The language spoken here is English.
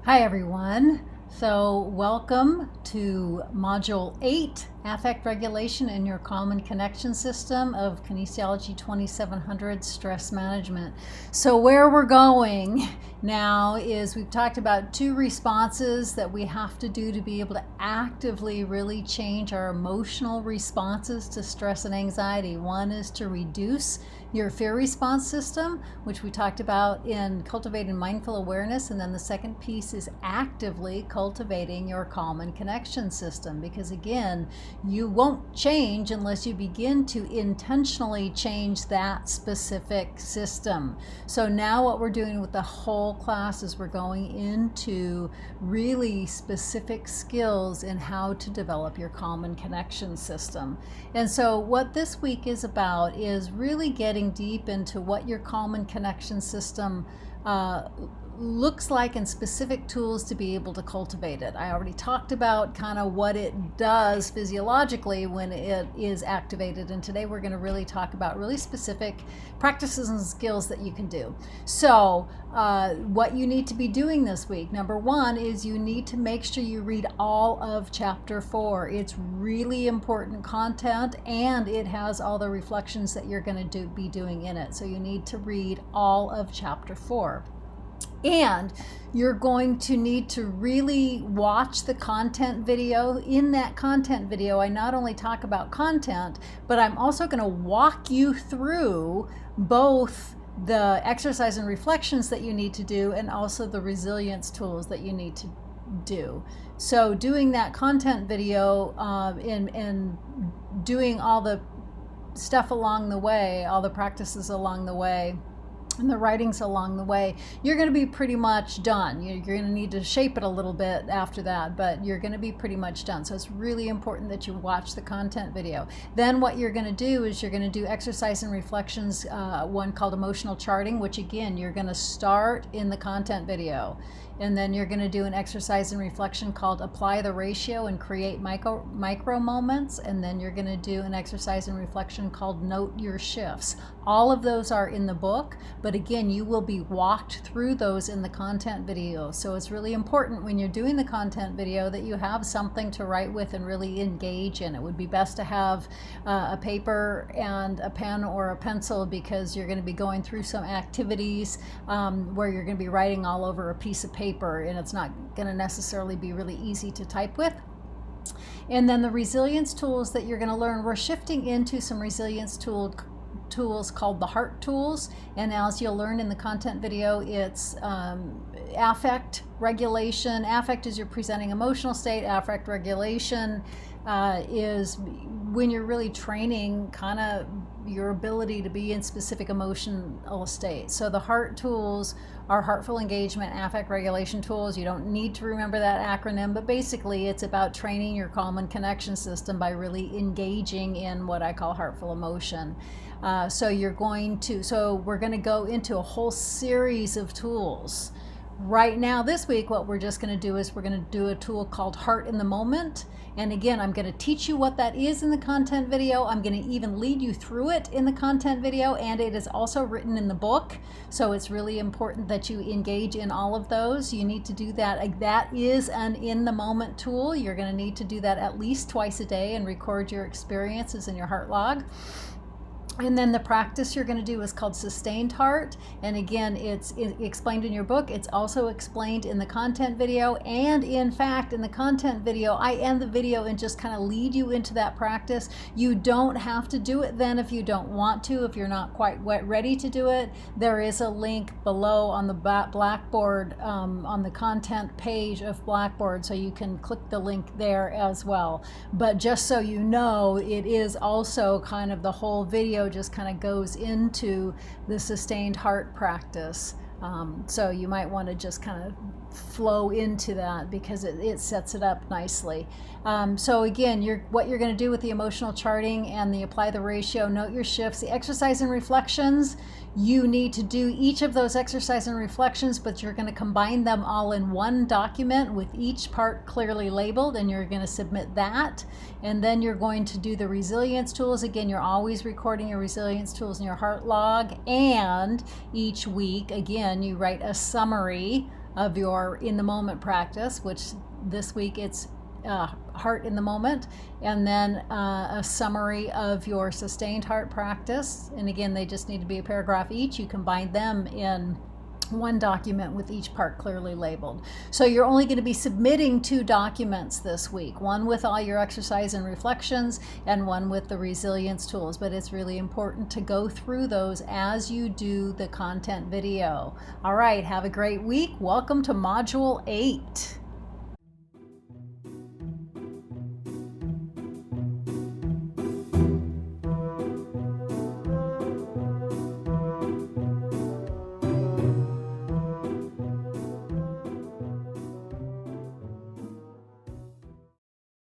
Hi everyone. So welcome to Module 8, Affect Regulation in Your Common Connection System of Kinesiology 2700 Stress Management. So where we're going now is we've talked about two responses that we have to do to be able to actively really change our emotional responses to stress and anxiety. One is to reduce your fear response system, which we talked about in cultivating mindful awareness, and then the second piece is actively cultivating your calm and connection system, because again, you won't change unless you begin to intentionally change that specific system. So now what we're doing with the whole class is we're going into really specific skills in how to develop your calm and connection system. And so what this week is about is really getting deep into what your calm and connection system looks like and specific tools to be able to cultivate it. I already talked about kind of what it does physiologically when it is activated, and today we're going to really talk about really specific practices and skills that you can do. So what you need to be doing this week, number one, is you need to make sure you read all of chapter 4. It's really important content, and it has all the reflections that you're going to be doing in it. So you need to read all of chapter 4. And you're going to need to really watch the content video. In that content video, I not only talk about content, but I'm also going to walk you through both the exercise and reflections that you need to do and also the resilience tools that you need to do. So doing that content video and doing all the stuff along the way, all the practices along the way, and the writings along the way, you're going to be pretty much done. You're going to need to shape it a little bit after that, but you're going to be pretty much done. So it's really important that you watch the content video. Then what you're going to do is you're going to do exercise and reflections, one called emotional charting, which again, you're going to start in the content video. And then you're going to do an exercise and reflection called apply the ratio and create micro moments. And then you're going to do an exercise and reflection called note your shifts. All of those are in the book, but again, you will be walked through those in the content video. So it's really important when you're doing the content video that you have something to write with and really engage in. It would be best to have a paper and a pen or a pencil, because you're going to be going through some activities where you're going to be writing all over a piece of paper, and it's not going to necessarily be really easy to type with. And then the resilience tools that you're going to learn, we're shifting into some resilience tools called the heart tools, and as you'll learn in the content video, it's affect regulation. Affect is your presenting emotional state. Affect regulation is when you're really training kind of your ability to be in specific emotional states. So the heart tools are heartful engagement, affect regulation tools. You don't need to remember that acronym, but basically it's about training your calm and connection system by really engaging in what I call heartful emotion. So we're going to go into a whole series of tools. Right now, this week, what we're just going to do is we're going to do a tool called Heart in the Moment. And again, I'm going to teach you what that is in the content video. I'm going to even lead you through it in the content video, and it is also written in the book. So it's really important that you engage in all of those. You need to do that. That is an in the moment tool. You're going to need to do that at least twice a day and record your experiences in your heart log. And then the practice you're going to do is called Sustained Heart. And again, it's explained in your book. It's also explained in the content video. And in fact, in the content video, I end the video and just kind of lead you into that practice. You don't have to do it then if you don't want to, if you're not quite ready to do it. There is a link below on the Blackboard, on the content page of Blackboard, so you can click the link there as well. But just so you know, it is also kind of the whole video just kind of goes into the sustained heart practice. So you might want to just kind of flow into that because it sets it up nicely. So again, what you're going to do with the emotional charting and the apply the ratio, note your shifts, the exercise and reflections, you need to do each of those exercise and reflections, but you're going to combine them all in one document with each part clearly labeled, and you're going to submit that. And then you're going to do the resilience tools. Again, you're always recording your resilience tools in your heart log, and each week, again, you write a summary of your in the moment practice, which this week it's heart in the moment, and then a summary of your sustained heart practice. And again, they just need to be a paragraph each. You combine them in one document with each part clearly labeled. So you're only going to be submitting 2 documents this week, one with all your exercise and reflections and one with the resilience tools. But it's really important to go through those as you do the content video. All right, have a great week. Welcome to Module 8.